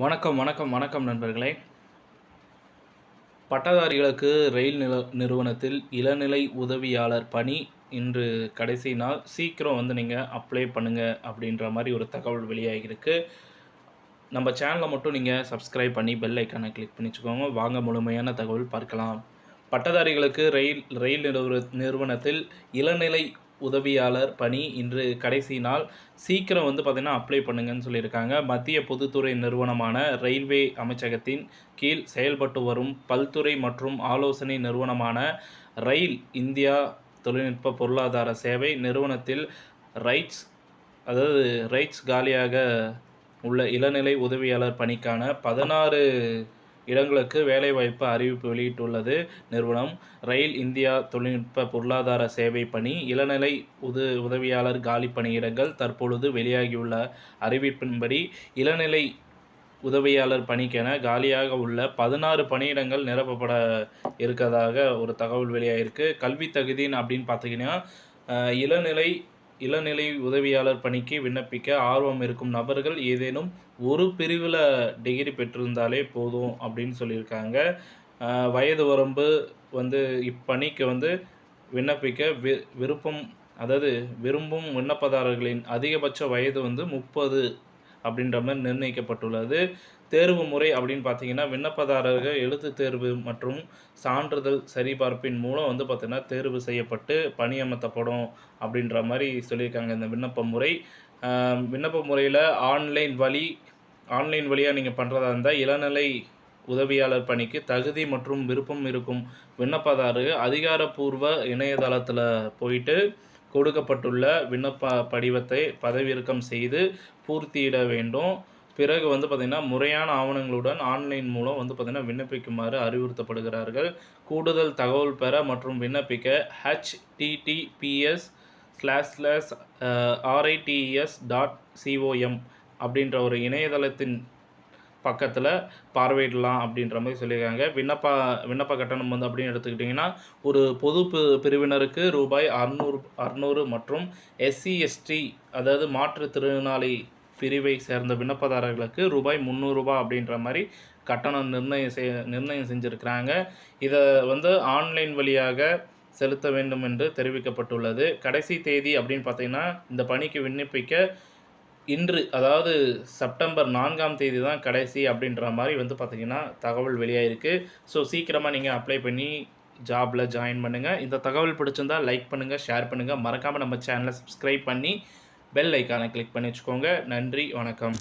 வணக்கம் வணக்கம் வணக்கம் நண்பர்களே. பட்டதாரிகளுக்கு ரயில் நிறுவனத்தில் இளநிலை உதவியாளர் பணி இன்று கடைசி நாள். சீக்கிரம் நீங்கள் அப்ளை பண்ணுங்கள் அப்படின்ற மாதிரி ஒரு தகவல் வெளியாகிருக்கு. நம்ம சேனலை மட்டும் நீங்கள் சப்ஸ்கிரைப் பண்ணி பெல் ஐக்கானை கிளிக் பண்ணி வச்சுக்கோங்க. வாங்க முழுமையான தகவல் பார்க்கலாம். பட்டதாரிகளுக்கு ரயில் நிறுவனத்தில் இளநிலை உதவியாளர் பணி இன்று கடைசி நாள். சீக்கிரம் பார்த்திங்கன்னா அப்ளை பண்ணுங்கன்னு சொல்லியிருக்காங்க. மத்திய பொதுத்துறை நிறுவனமான ரயில்வே அமைச்சகத்தின் கீழ் செயல்பட்டு வரும் பல்துறை மற்றும் ஆலோசனை நிறுவனமான ரயில் இந்தியா தொழில்நுட்ப பொருளாதார சேவை நிறுவனத்தில் ரைட்ஸ் காலியாக உள்ள இளநிலை உதவியாளர் பணிக்கான 16 இடங்களுக்கு வேலைவாய்ப்பு அறிவிப்பு வெளியிட்டுள்ளது. நிறுவனம் ரயில் இந்தியா தொழில்நுட்ப பொருளாதார சேவை பணி இளநிலை உதவியாளர் காலி பணியிடங்கள். தற்பொழுது வெளியாகியுள்ள அறிவிப்பின்படி இளநிலை உதவியாளர் பணிக்கென காலியாக உள்ள 16 பணியிடங்கள் நிரப்பப்பட இருக்கதாக ஒரு தகவல் வெளியாகிருக்கு. கல்வி தகுதின்னு அப்படின்னு பார்த்தீங்கன்னா இளநிலை உதவியாளர் பணிக்கு விண்ணப்பிக்க ஆர்வம் இருக்கும் நபர்கள் ஏதேனும் ஒரு பிரிவில் டிகிரி பெற்றிருந்தாலே போதும் அப்படின்னு சொல்லியிருக்காங்க. வயது வரம்பு இப்பணிக்கு விண்ணப்பிக்க விரும்பும் விண்ணப்பதாரர்களின் அதிகபட்ச வயது 30 அப்படின்ற மாதிரி நிர்ணயிக்கப்பட்டுள்ளது. தேர்வு முறை அப்படின்னு பார்த்தீங்கன்னா, விண்ணப்பதாரர்கள் எழுத்து தேர்வு மற்றும் சான்றிதழ் சரிபார்ப்பின் மூலம் பார்த்திங்கன்னா தேர்வு செய்யப்பட்டு பணியமர்த்தப்படும் அப்படின்ற மாதிரி சொல்லியிருக்காங்க. இந்த விண்ணப்ப முறையில் ஆன்லைன் வழியாக நீங்கள் பண்ணுறதா இருந்தால் இளநிலை உதவியாளர் பணிக்கு தகுதி மற்றும் விருப்பம் இருக்கும் விண்ணப்பதாரர்கள் அதிகாரப்பூர்வ இணையதளத்தில் போயிட்டு கொடுக்கப்பட்டுள்ள விண்ணப்ப படிவத்தை பதிவிறக்கம் செய்து பூர்த்தியிட வேண்டும். பிறகு பார்த்திங்கன்னா முறையான ஆவணங்களுடன் ஆன்லைன் மூலம் பார்த்திங்கன்னா விண்ணப்பிக்குமாறு அறிவுறுத்தப்படுகிறார்கள். கூடுதல் தகவல் பெற மற்றும் விண்ணப்பிக்க https://rites.com அப்படின்ற ஒரு இணையதளத்தின் பக்கத்தில் பார்வையிடலாம் அப்படின்ற மாதிரி சொல்லியிருக்காங்க. விண்ணப்ப கட்டணம் அப்படின்னு எடுத்துக்கிட்டிங்கன்னா, ஒரு பொது பிரிவினருக்கு ரூபாய் 600 மற்றும் SC/ST அதாவது மாற்றுத்திறனாளி பிரிவை சேர்ந்த விண்ணப்பதாரர்களுக்கு ரூபாய் 300 அப்படின்ற மாதிரி கட்டணம் நிர்ணயம் செஞ்சுருக்கிறாங்க. இதை ஆன்லைன் வழியாக செலுத்த வேண்டும் என்று தெரிவிக்கப்பட்டுள்ளது. கடைசி தேதி அப்படின்னு பார்த்தீங்கன்னா, இந்த பணிக்கு விண்ணப்பிக்க இன்று அதாவது செப்டம்பர் 4ஆம் தேதி தான் கடைசி அப்படின்ற மாதிரி பார்த்திங்கன்னா தகவல் வெளியாகிருக்கு. ஸோ சீக்கிரமாக நீங்கள் அப்ளை பண்ணி ஜாபில் ஜாயின் பண்ணுங்கள். இந்த தகவல் பிடிச்சிருந்தால் லைக் பண்ணுங்கள், ஷேர் பண்ணுங்கள். மறக்காமல் நம்ம சேனலை சப்ஸ்கிரைப் பண்ணி பெல் ஐக்கானை கிளிக் பண்ணி வச்சுக்கோங்க. நன்றி, வணக்கம்.